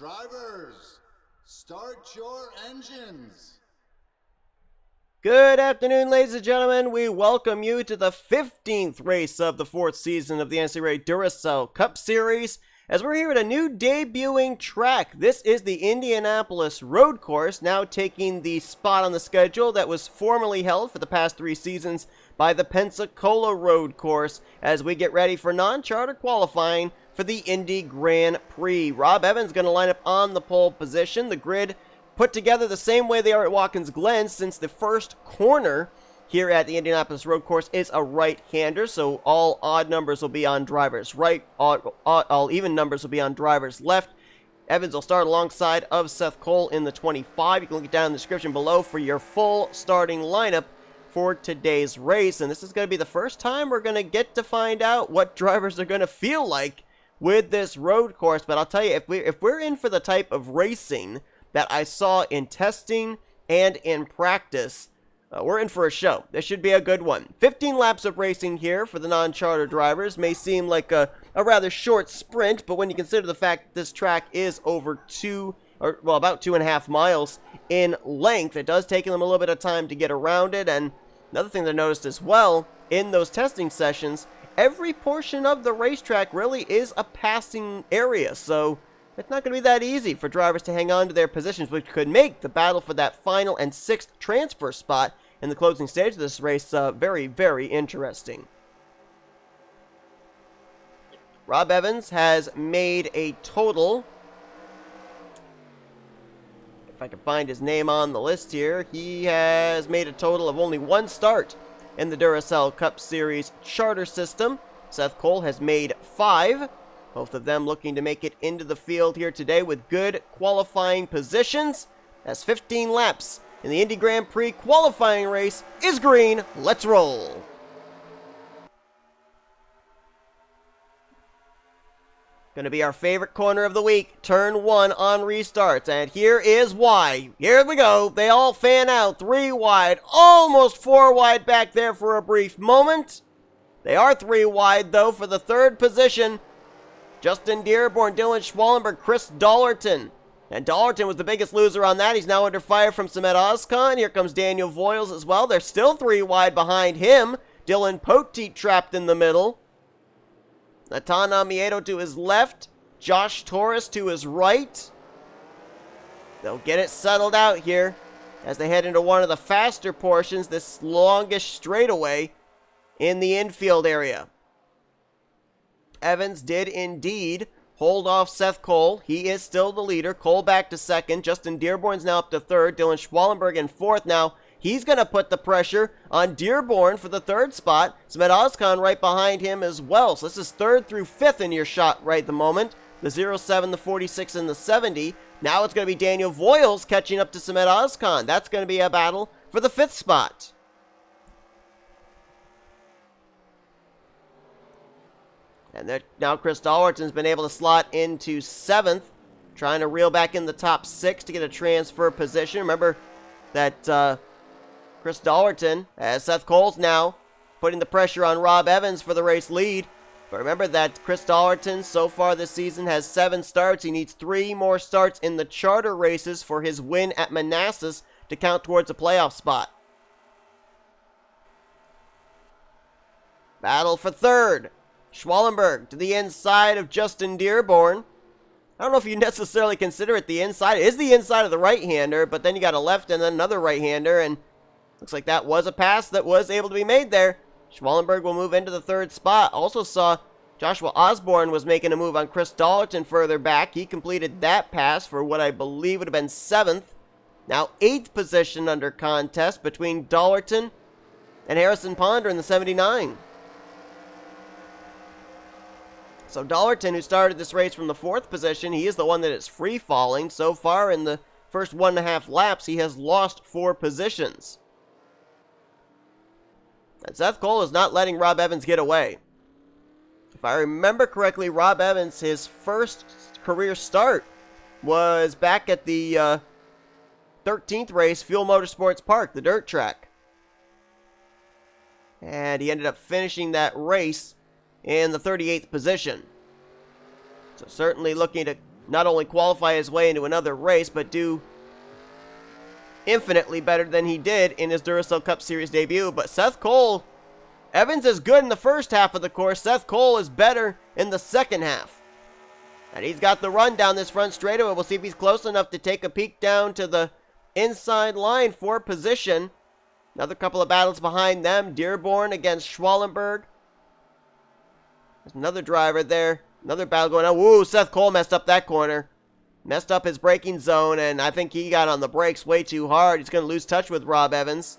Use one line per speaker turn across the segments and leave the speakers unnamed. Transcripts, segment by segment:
Drivers, start your engines.
Good afternoon, ladies and gentlemen. We welcome you to the 15th race of the 4th season of the NNSCRA Duracell Cup Series, as we're here at a new debuting track. This is the Indianapolis road course, now taking the spot on the schedule that was formerly held for the past 3 seasons by the Pensacola road course, as we get ready for non-charter qualifying for the Indy Grand Prix. Rob Evans going to line up on the pole position. The grid put together the same way they are at Watkins Glen, since the first corner here at the Indianapolis road course is a right-hander, so all odd numbers will be on drivers right, all even numbers will be on drivers left. Evans will start alongside of Seth Cole in the 25. You can look it down in the description below for your full starting lineup for today's race, and this is going to be the first time we're going to get to find out what drivers are going to feel like with this road course. But I'll tell you, if we're in for the type of racing that I saw in testing and in practice, we're in for a show. This should be a good one. 15 laps of racing here for the non-charter drivers. May seem like a rather short sprint, but when you consider the fact that this track is over about 2.5 miles in length, it does take them a little bit of time to get around it. And another thing that I noticed as well in those testing sessions, every portion of the racetrack really is a passing area, so it's not going to be that easy for drivers to hang on to their positions, which could make the battle for that final and 6th transfer spot in the closing stage of this race very, very interesting. Rob Evans has made a total, if I can find his name on the list here, he has made a total of only 1 start in the Duracell Cup Series charter system. Seth Cole has made 5. Both of them looking to make it into the field here today with good qualifying positions. That's 15 laps in the Indy Grand Prix qualifying race is green. Let's roll. Going to be our favorite corner of the week, turn 1 on restarts, and here is why. Here we go. They all fan out, 3 wide, almost 4 wide back there for a brief moment. They are 3 wide, though, for the 3rd position. Justin Dearborn, D Schwallenberg, J Dollerton. And Dollerton was the biggest loser on that. He's now under fire from some S Ozkan. Here comes D Voyles as well. They're still 3 wide behind him. D Poteet trapped in the middle. N Amoedo to his left. J Taurus to his right. They'll get it settled out here as they head into one of the faster portions, this longest straightaway in the infield area. Evans did indeed hold off Seth Cole. He is still the leader. Cole back to 2nd. Justin Dearborn's now up to 3rd. D Schwallenberg in 4th. Now he's going to put the pressure on Dearborn for the 3rd spot. S Ozkan right behind him as well. So this is 3rd through 5th in your shot right at the moment. The 07, the 46, and the 70. Now it's going to be D Voyles catching up to S Ozkan. That's going to be a battle for the 5th spot. And now J Dollerton's been able to slot into 7th, trying to reel back in the top 6 to get a transfer position. Remember that J Dollerton, as Seth Cole's now putting the pressure on Rob Evans for the race lead. But remember that J Dollerton so far this season has 7 starts. He needs 3 more starts in the charter races for his win at Manassas to count towards a playoff spot. Battle for 3rd. Schwallenberg to the inside of Justin Dearborn. I don't know if you necessarily consider it the inside. It is the inside of the right-hander, but then you got a left and then another right-hander, and looks like that was a pass that was able to be made there. Schwallenberg will move into the 3rd spot. Also saw J Osborne was making a move on J Dollerton further back. He completed that pass for what I believe would have been 7th. Now 8th position under contest between Dollerton and Harrison Ponder in the 79. So Dollerton, who started this race from the 4th position, he is the one that is free-falling. So far in the first 1.5 laps, he has lost 4 positions. And Seth Cole is not letting Rob Evans get away. If I remember correctly, Rob Evans, his first career start was back at the 13th race, Fuel Motorsports Park, the dirt track. And he ended up finishing that race in the 38th position. So certainly looking to not only qualify his way into another race, but do infinitely better than he did in his Duracell Cup Series debut. But Seth Cole, Evans is good in the first half of the course. Seth Cole is better in the second half. And he's got the run down this front straightaway. We'll see if he's close enough to take a peek down to the inside line for position. Another couple of battles behind them. Dearborn against Schwallenberg. There's another driver there. Another battle going on. Woo, Seth Cole messed up that corner. Messed up his braking zone, and I think he got on the brakes way too hard. He's going to lose touch with Rob Evans.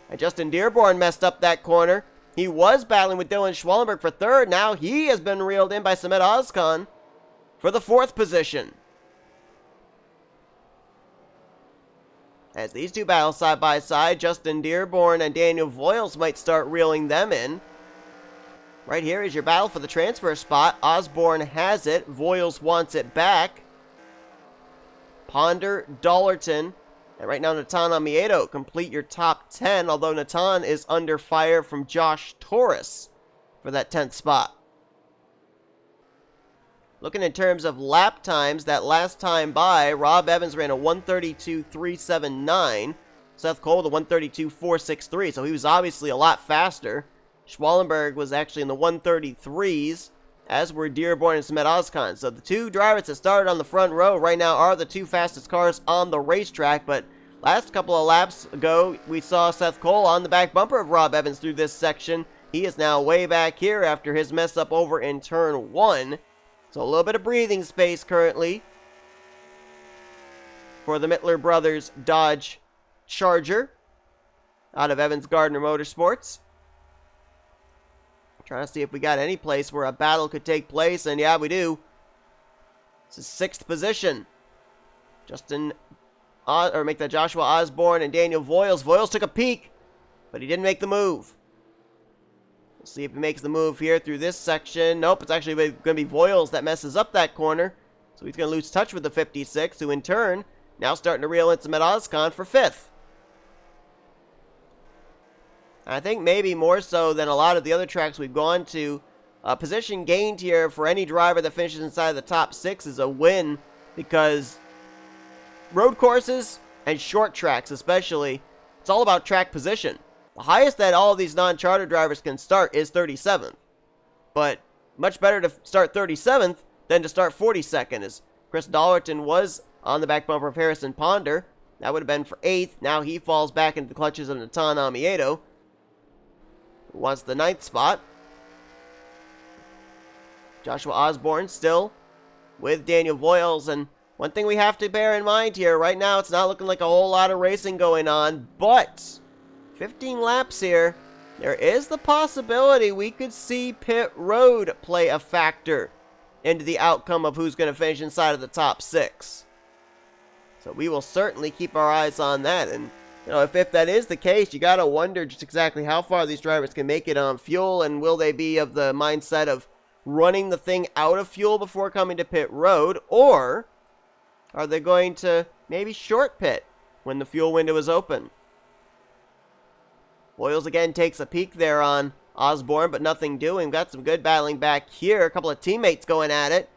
And Justin Dearborn messed up that corner. He was battling with Dylan Schwallenberg for third. Now he has been reeled in by S Ozkan for the fourth position. As these two battle side by side, Justin Dearborn and D Voyles might start reeling them in. Right here is your battle for the transfer spot. Osborne has it. Voyles wants it back. Ponder, Dollerton, and right now N Amoedo complete your top 10, although N is under fire from J Taurus for that 10th spot. Looking in terms of lap times, that last time by, Rob Evans ran a 132.379. Seth Cole, the 132.463, so he was obviously a lot faster. Schwallenberg was actually in the 133s, as were Dearborn and S Ozkan. So the two drivers that started on the front row right now are the two fastest cars on the racetrack, but last couple of laps ago, we saw Seth Cole on the back bumper of Rob Evans through this section. He is now way back here after his mess up over in turn 1. So a little bit of breathing space currently for the Mittler Brothers Dodge Charger out of Evans Gardner Motorsports. Trying to see if we got any place where a battle could take place, and yeah, we do. This is 6th position. Joshua Osborne and Daniel Voyles. Voyles took a peek, but he didn't make the move. We'll see if he makes the move here through this section. Nope, it's actually going to be Voyles that messes up that corner. So he's going to lose touch with the 56, who in turn, now starting to reel in S Ozkan for 5th. I think maybe more so than a lot of the other tracks we've gone to, position gained here for any driver that finishes inside the top 6 is a win, because road courses and short tracks especially, it's all about track position. The highest that all of these non-charter drivers can start is 37th. But much better to start 37th than to start 42nd, as Chris Dollerton was on the back bumper of Harrison Ponder. That would have been for 8th. Now he falls back into the clutches of N Amoedo, who wants the 9th spot. Joshua Osborne still with Daniel Voyles. And one thing we have to bear in mind here, right now it's not looking like a whole lot of racing going on, but 15 laps here, there is the possibility we could see pit road play a factor into the outcome of who's going to finish inside of the top 6. So we will certainly keep our eyes on that. And you know, if that is the case, you got to wonder just exactly how far these drivers can make it on fuel, and will they be of the mindset of running the thing out of fuel before coming to pit road, or are they going to maybe short pit when the fuel window is open? Voyles again takes a peek there on Osborne, but nothing doing. Got some good battling back here. A couple of teammates going at it.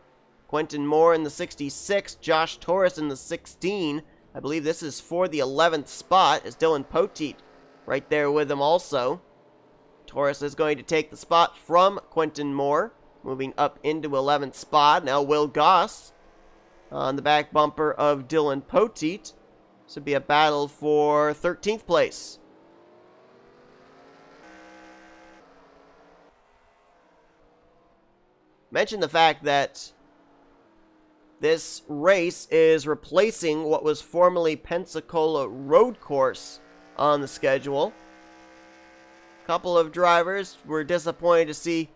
Quentin Moore in the 66, J Taurus in the 16. I believe this is for the 11th spot, as Dylan Poteet right there with him also. Taurus is going to take the spot from Quentin Moore, moving up into 11th spot. Now W Goss on the back bumper of Dylan Poteet. This would be a battle for 13th place. Mention the fact that this race is replacing what was formerly Pensacola Road Course on the schedule. A couple of drivers were disappointed to see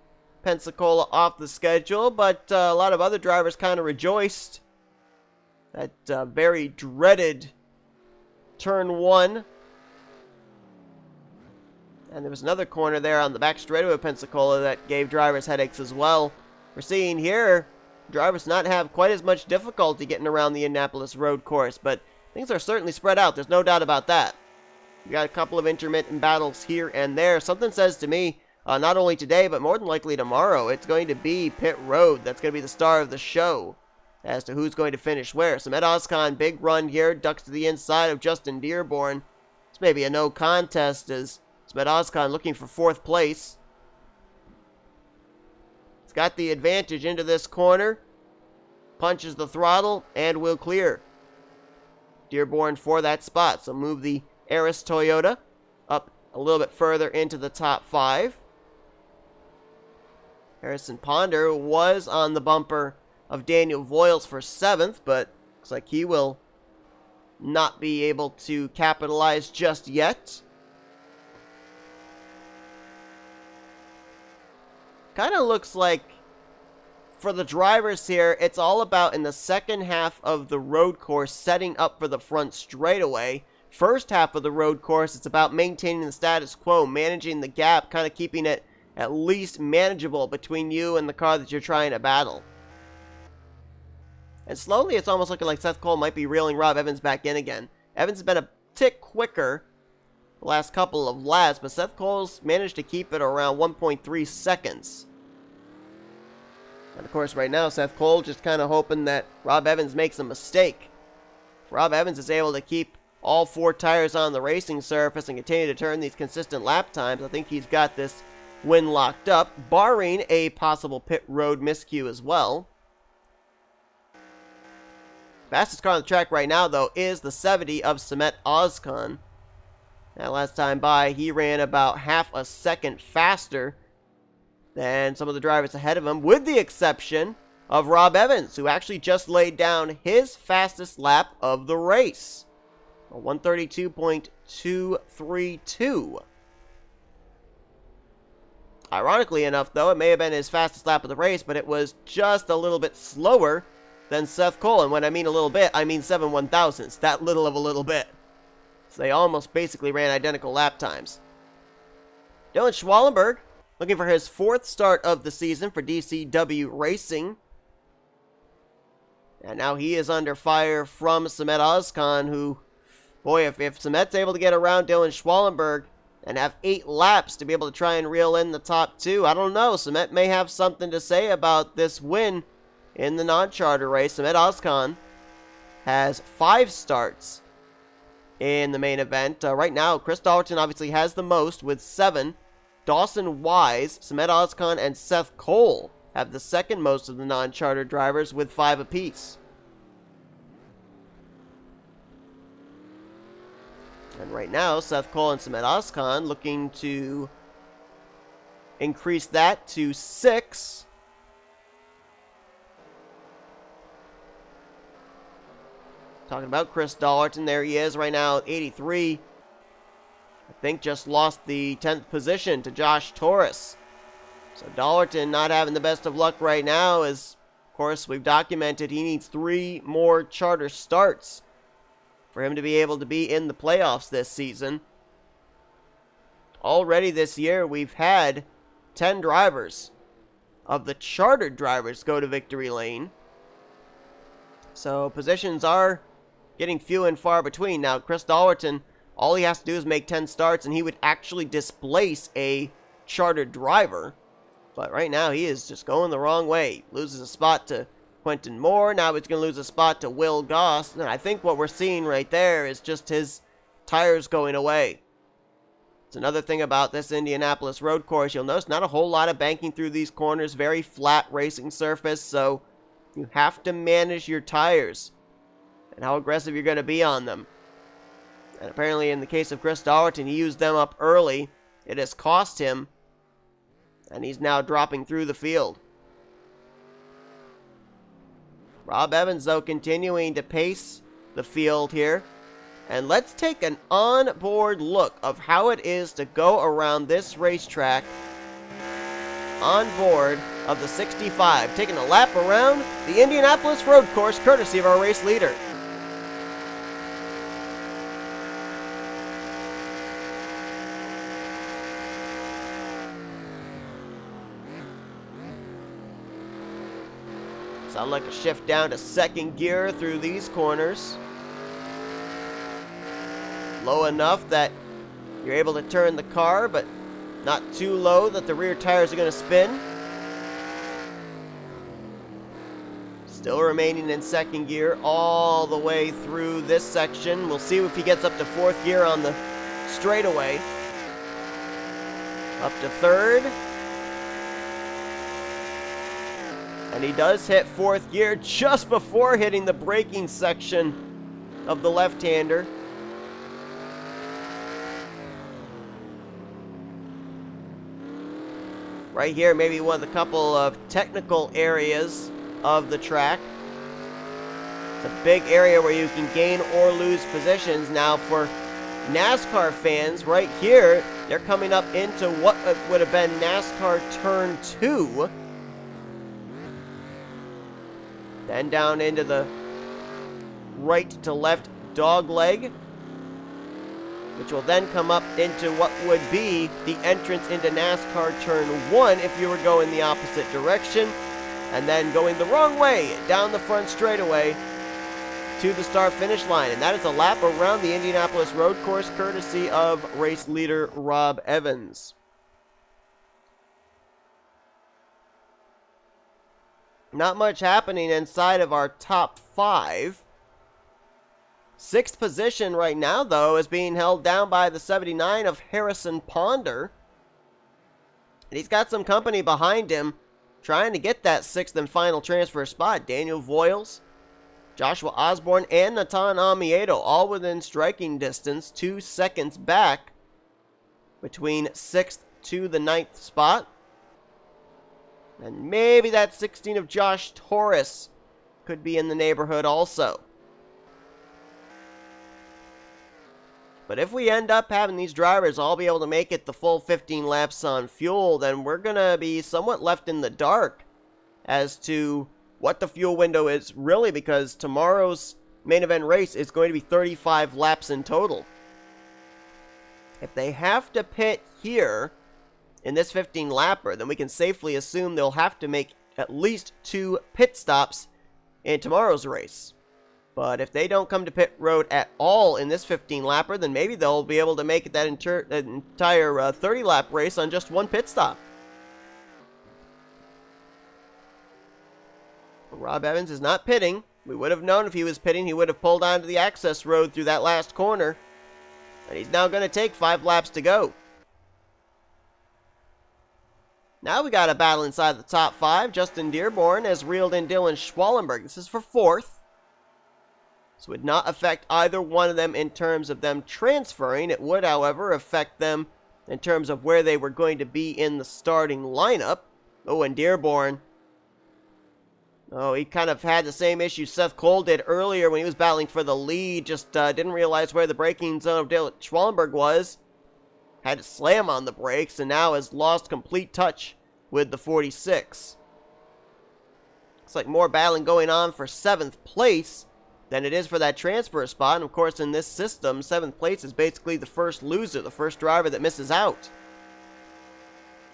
Pensacola off the schedule, but a lot of other drivers kind of rejoiced. That very dreaded turn 1. And there was another corner there on the back straightaway of Pensacola that gave drivers headaches as well. We're seeing here drivers not have quite as much difficulty getting around the Indianapolis road course, but things are certainly spread out. There's no doubt about that. We got a couple of intermittent battles here and there. Something says to me, not only today, but more than likely tomorrow, it's going to be pit road. That's going to be the star of the show. as to who's going to finish where. So Z Ozkan, big run here, ducks to the inside of J Dearborn. It's maybe a no contest as Z Ozkan looking for 4th place. He's got the advantage into this corner, punches the throttle, and will clear. Dearborn for that spot, so move the Aris Toyota up a little bit further into the top 5. Harrison Ponder was on the bumper of Daniel Voyles for 7th, but looks like he will not be able to capitalize just yet. Kind of looks like for the drivers here, it's all about in the second half of the road course setting up for the front straightaway. First half of the road course, it's about maintaining the status quo, managing the gap, kind of keeping it at least manageable between you and the car that you're trying to battle. And slowly, it's almost looking like Seth Cole might be reeling Rob Evans back in again. Evans has been a tick quicker the last couple of laps, but Seth Cole's managed to keep it around 1.3 seconds. And of course, right now, Seth Cole just kind of hoping that Rob Evans makes a mistake. If Rob Evans is able to keep all 4 tires on the racing surface and continue to turn these consistent lap times, I think he's got this win locked up, barring a possible pit road miscue as well. Fastest car on the track right now, though, is the 70 of C Ozkan. That last time by, he ran about half a second faster than some of the drivers ahead of him, with the exception of Rob Evans, who actually just laid down his fastest lap of the race. A 132.232. Ironically enough, though, it may have been his fastest lap of the race, but it was just a little bit slower than Seth Cole. And when I mean a little bit, I mean 7 1/1000ths. That little of a little bit. So they almost basically ran identical lap times. D Schwallenberg, looking for his 4th start of the season for DCW Racing. And now he is under fire from C Ozkan, who, boy, if Sumet's able to get around Dylan Schwallenberg and have 8 laps to be able to try and reel in the top 2, I don't know. Sumet may have something to say about this win in the non-charter race. C Ozkan has 5 starts in the main event. Right now, Chris Dollerton obviously has the most with 7. Dawson Wise, C Ozkan, and Seth Cole have the second most of the non-charter drivers with 5 apiece. And right now, Seth Cole and C Ozkan looking to increase that to 6. Talking about Chris Dollerton, there he is right now at 83. I think just lost the 10th position to J Taurus. So Dollerton not having the best of luck right now, as of course we've documented he needs 3 more charter starts for him to be able to be in the playoffs this season. Already this year we've had 10 drivers of the chartered drivers go to victory lane. So positions are getting few and far between. Now Chris Dollerton, all he has to do is make 10 starts and he would actually displace a chartered driver. But right now he is just going the wrong way. Loses a spot to Quentin Moore. Now he's going to lose a spot to W Goss. And I think what we're seeing right there is just his tires going away. It's another thing about this Indianapolis road course. You'll notice not a whole lot of banking through these corners. Very flat racing surface. So you have to manage your tires and how aggressive you're going to be on them. And apparently in the case of Chris Dollerton, he used them up early. It has cost him. And he's now dropping through the field. Rob Evans, though, continuing to pace the field here. And let's take an on-board look of how it is to go around this racetrack on board of the 65. Taking a lap around the Indianapolis road course, courtesy of our race leader. Sound like a shift down to second gear through these corners. Low enough that you're able to turn the car, but not too low that the rear tires are going to spin. Still remaining in second gear all the way through this section. We'll see if he gets up to fourth gear on the straightaway. Up to third. And he does hit fourth gear just before hitting the braking section of the left-hander. Right here, maybe one of the couple of technical areas of the track. It's a big area where you can gain or lose positions. Now for NASCAR fans, right here, they're coming up into what would have been NASCAR Turn 2. Then down into the right to left dog leg, which will then come up into what would be the entrance into NASCAR Turn 1 if you were going the opposite direction, and then going the wrong way down the front straightaway to the start-finish line. And that is a lap around the Indianapolis road course, courtesy of race leader Rob Evans. Not much happening inside of our top 5. Sixth position right now, though, is being held down by the 79 of Harrison Ponder. And he's got some company behind him trying to get that sixth and final transfer spot. Daniel Voyles, Joshua Osborne, and N Amoedo, all within striking distance, 2 seconds back between 6th to the 9th spot. And maybe that 16 of J Taurus could be in the neighborhood also. But if we end up having these drivers all be able to make it the full 15 laps on fuel, then we're going to be somewhat left in the dark as to what the fuel window is really, because tomorrow's main event race is going to be 35 laps in total. If they have to pit here in this 15 lapper, then we can safely assume they'll have to make at least 2 pit stops in tomorrow's race. But if they don't come to pit road at all in this 15 lapper, then maybe they'll be able to make it that entire 30 lap race on just 1 pit stop. Rob Evans is not pitting. We would have known if he was pitting, he would have pulled onto the access road through that last corner. And he's now going to take 5 laps to go. Now we got a battle inside the top 5. Justin Dearborn has reeled in D Schwallenberg. This is for 4th. This would not affect either one of them in terms of them transferring. It would, however, affect them in terms of where they were going to be in the starting lineup. Oh, and Dearborn. Oh, he kind of had the same issue Seth Cole did earlier when he was battling for the lead. Just didn't realize where the braking zone of D Schwallenberg was. Had to slam on the brakes and now has lost complete touch with the 46. Looks like more battling going on for 7th place than it is for that transfer spot. And of course, in this system, 7th place is basically the first loser, the first driver that misses out.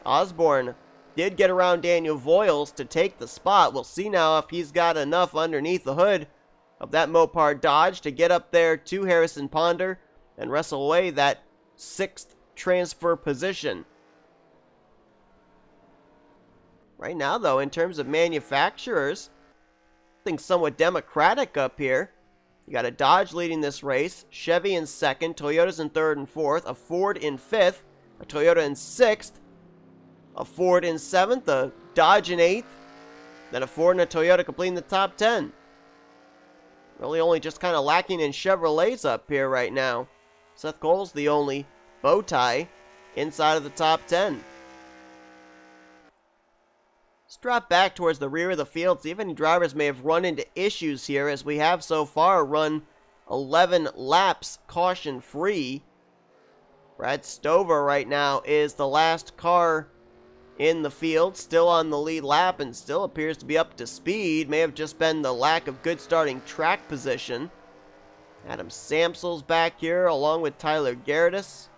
Osborne did get around Daniel Voyles to take the spot. We'll see now if he's got enough underneath the hood of that Mopar Dodge to get up there to Harrison Ponder and wrestle away that 6th transfer position. Right now, though, in terms of manufacturers, something somewhat democratic up here. You got a Dodge leading this race, Chevy in 2nd, Toyota's in 3rd and 4th, a Ford in 5th, a Toyota in 6th, a Ford in 7th, a Dodge in 8th, then a Ford and a Toyota completing the top 10. Really only just kind of lacking in Chevrolets up here right now. Seth Cole's the only bow tie inside of the top 10. Let's drop back towards the rear of the field, see if any drivers may have run into issues here, as we have so far run 11 laps caution-free. Brad Stover right now is the last car in the field, still on the lead lap and still appears to be up to speed. May have just been the lack of good starting track position. Adam Sampsell's back here along with T Gehrdes.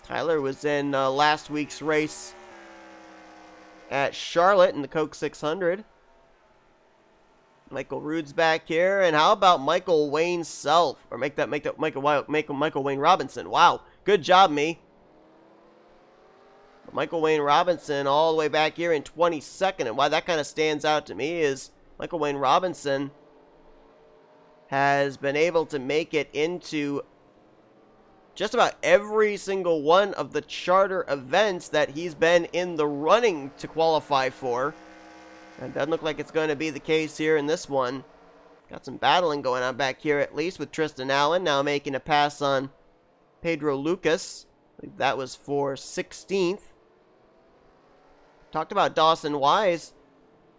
Tyler was in last week's race at Charlotte in the Coke 600. Michael Roode's back here, and how about Michael Wayne Self? Or make Michael Wayne Robinson. Wow, good job, me. Michael Wayne Robinson all the way back here in 22nd, and why that kind of stands out to me is Michael Wayne Robinson has been able to make it into just about every single one of the charter events that he's been in the running to qualify for. And it doesn't look like it's going to be the case here in this one. Got some battling going on back here, at least, with Tristan Allen now making a pass on Pedro Lucas. I think that was for 16th. Talked about Dawson Wise,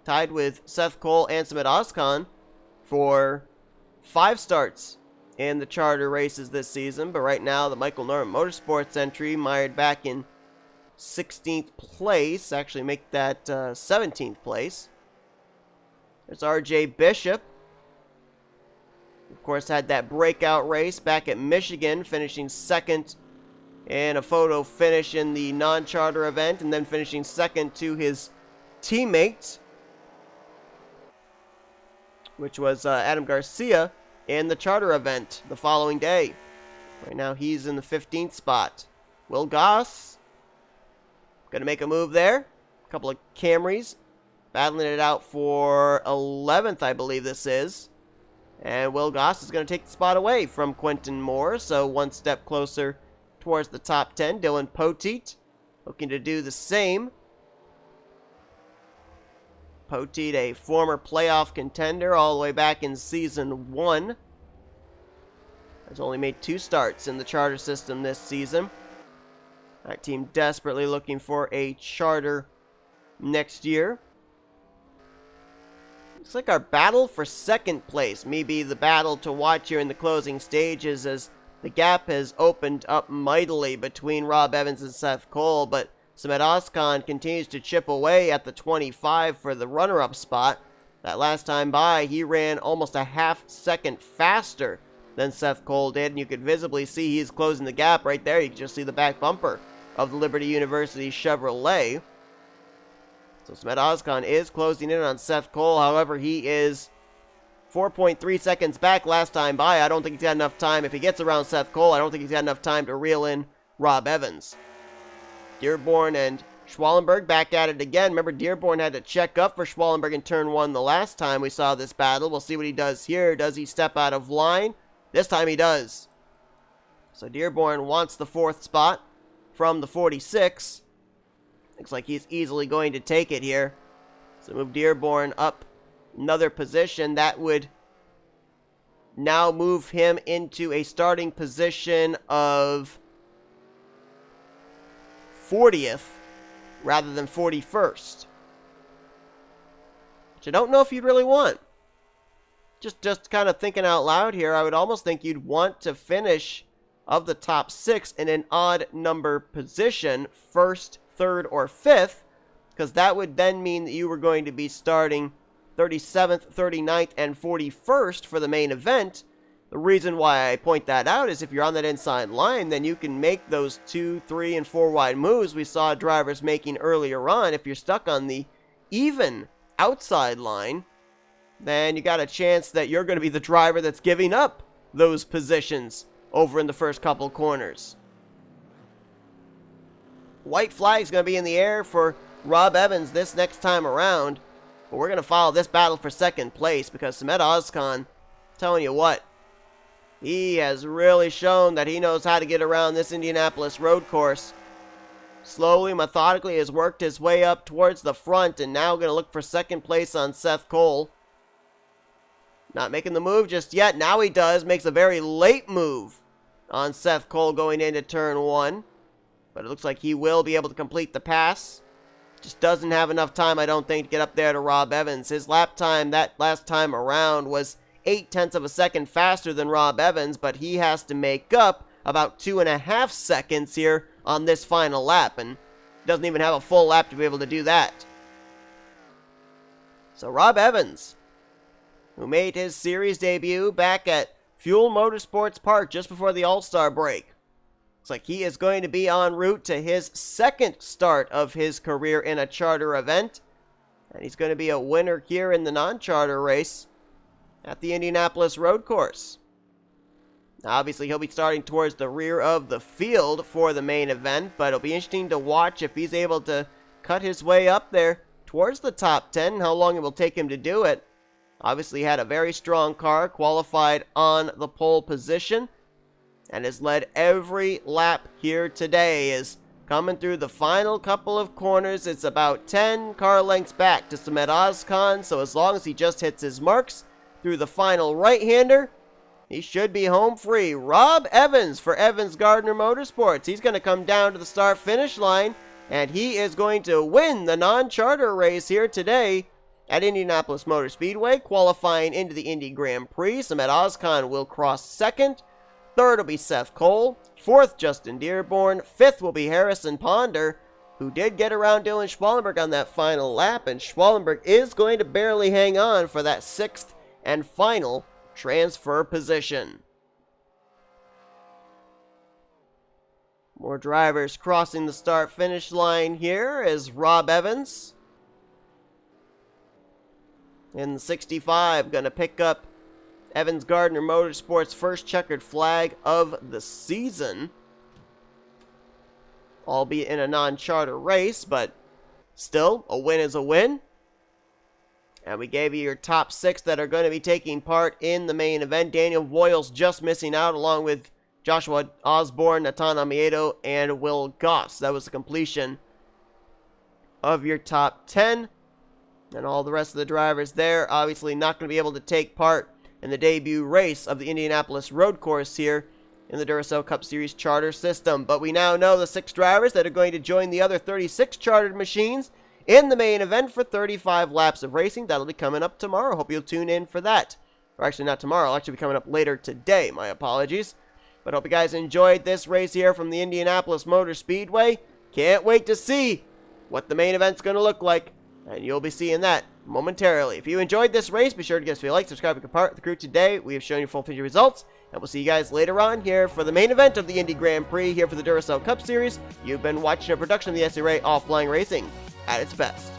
tied with Seth Cole and S Ozkan for 5 starts in the charter races this season. But right now, the Michael Norman Motorsports entry mired back in 16th place. Actually make that 17th place. There's RJ Bishop. Of course, had that breakout race back at Michigan, finishing second in a photo finish in the non-charter event, and then finishing second to his teammate, which was Adam Garcia, in the charter event the following day. Right now, he's in the 15th spot. Will Goss going to make a move there. A couple of Camrys battling it out for 11th, I believe this is. And Will Goss is going to take the spot away from Quentin Moore, so one step closer towards the top 10. Dylan Poteet looking to do the same. Poteet, a former playoff contender all the way back in Season 1. Has only made 2 starts in the charter system this season. That team desperately looking for a charter next year. Looks like our battle for second place may be the battle to watch here in the closing stages, as the gap has opened up mightily between Rob Evans and Seth Cole, but S Ozkan continues to chip away at the 25 for the runner-up spot. That last time by, he ran almost a half second faster than Seth Cole did, and you could visibly see he's closing the gap right there. You can just see the back bumper of the Liberty University Chevrolet. So S Ozkan is closing in on Seth Cole. However, he is 4.3 seconds back last time by. I don't think he's got enough time. If he gets around Seth Cole, I don't think he's got enough time to reel in Rob Evans. Dearborn and Schwallenberg back at it again. Remember, Dearborn had to check up for Schwallenberg in turn 1 the last time we saw this battle. We'll see what he does here. Does he step out of line? This time he does. So Dearborn wants the 4th spot from the 46. Looks like he's easily going to take it here. So move Dearborn up another position. That would now move him into a starting position of 40th rather than 41st. Which I don't know if you'd really want. Just kind of thinking out loud here, I would almost think you'd want to finish of the top 6 in an odd number position, 1st, 3rd, or 5th, because that would then mean that you were going to be starting 37th, 39th, and 41st for the main event. The reason why I point that out is if you're on that inside line, then you can make those 2, 3, and 4 wide moves we saw drivers making earlier on. If you're stuck on the even outside line, then you got a chance that you're going to be the driver that's giving up those positions over in the first couple corners. White flag's going to be in the air for Rob Evans this next time around, but we're going to follow this battle for second place because S Ozkan, telling you what, he has really shown that he knows how to get around this Indianapolis road course. Slowly, methodically has worked his way up towards the front, and now going to look for second place on Seth Cole. Not making the move just yet. Now he does. Makes a very late move on Seth Cole going into turn 1. But it looks like he will be able to complete the pass. Just doesn't have enough time, I don't think, to get up there to Rob Evans. His lap time that last time around was 0.8 of a second faster than Rob Evans, but he has to make up about 2.5 seconds here on this final lap, and doesn't even have a full lap to be able to do that. So Rob Evans, who made his series debut back at Fuel Motorsports Park just before the All-Star break, looks like he is going to be en route to his 2nd start of his career in a charter event, and he's going to be a winner here in the non-charter race at the Indianapolis road course. Now, obviously, he'll be starting towards the rear of the field for the main event, but it'll be interesting to watch if he's able to cut his way up there towards the top 10, how long it will take him to do it. Obviously had a very strong car, qualified on the pole position, and has led every lap here today. Is coming through the final couple of corners. It's about 10 car lengths back to S Ozkan, so as long as he just hits his marks through the final right-hander, he should be home free. Rob Evans for Evans Gardner Motorsports. He's going to come down to the start-finish line, and he is going to win the non-charter race here today at Indianapolis Motor Speedway, qualifying into the Indy Grand Prix. S Ozkan will cross second. Third will be Seth Cole. Fourth, Justin Dearborn. Fifth will be Harrison Ponder, who did get around Dylan Schwallenberg on that final lap, and Schwallenberg is going to barely hang on for that sixth and final transfer position. More drivers crossing the start-finish line here is Rob Evans in the 65, going to pick up Evans Gardner Motorsports' first checkered flag of the season, albeit in a non-charter race, but still, a win is a win. And we gave you your top 6 that are going to be taking part in the main event. Daniel Voyles just missing out, along with J Osborne, N Amoedo, and Will Goss. That was the completion of your top 10. And all the rest of the drivers there, obviously not going to be able to take part in the debut race of the Indianapolis road course here in the Duracell Cup Series charter system. But we now know the 6 drivers that are going to join the other 36 chartered machines in the main event for 35 laps of racing. That'll be coming up tomorrow. Hope you'll tune in for that. Or actually, not tomorrow. It'll actually be coming up later today. My apologies. But hope you guys enjoyed this race here from the Indianapolis Motor Speedway. Can't wait to see what the main event's going to look like. And you'll be seeing that momentarily. If you enjoyed this race, be sure to give us a like, subscribe, and become part of the crew today. We have shown you full feature results. And we'll see you guys later on here for the main event of the Indy Grand Prix here for the Duracell Cup Series. You've been watching a production of the NNSCRA Offline Racing at its best.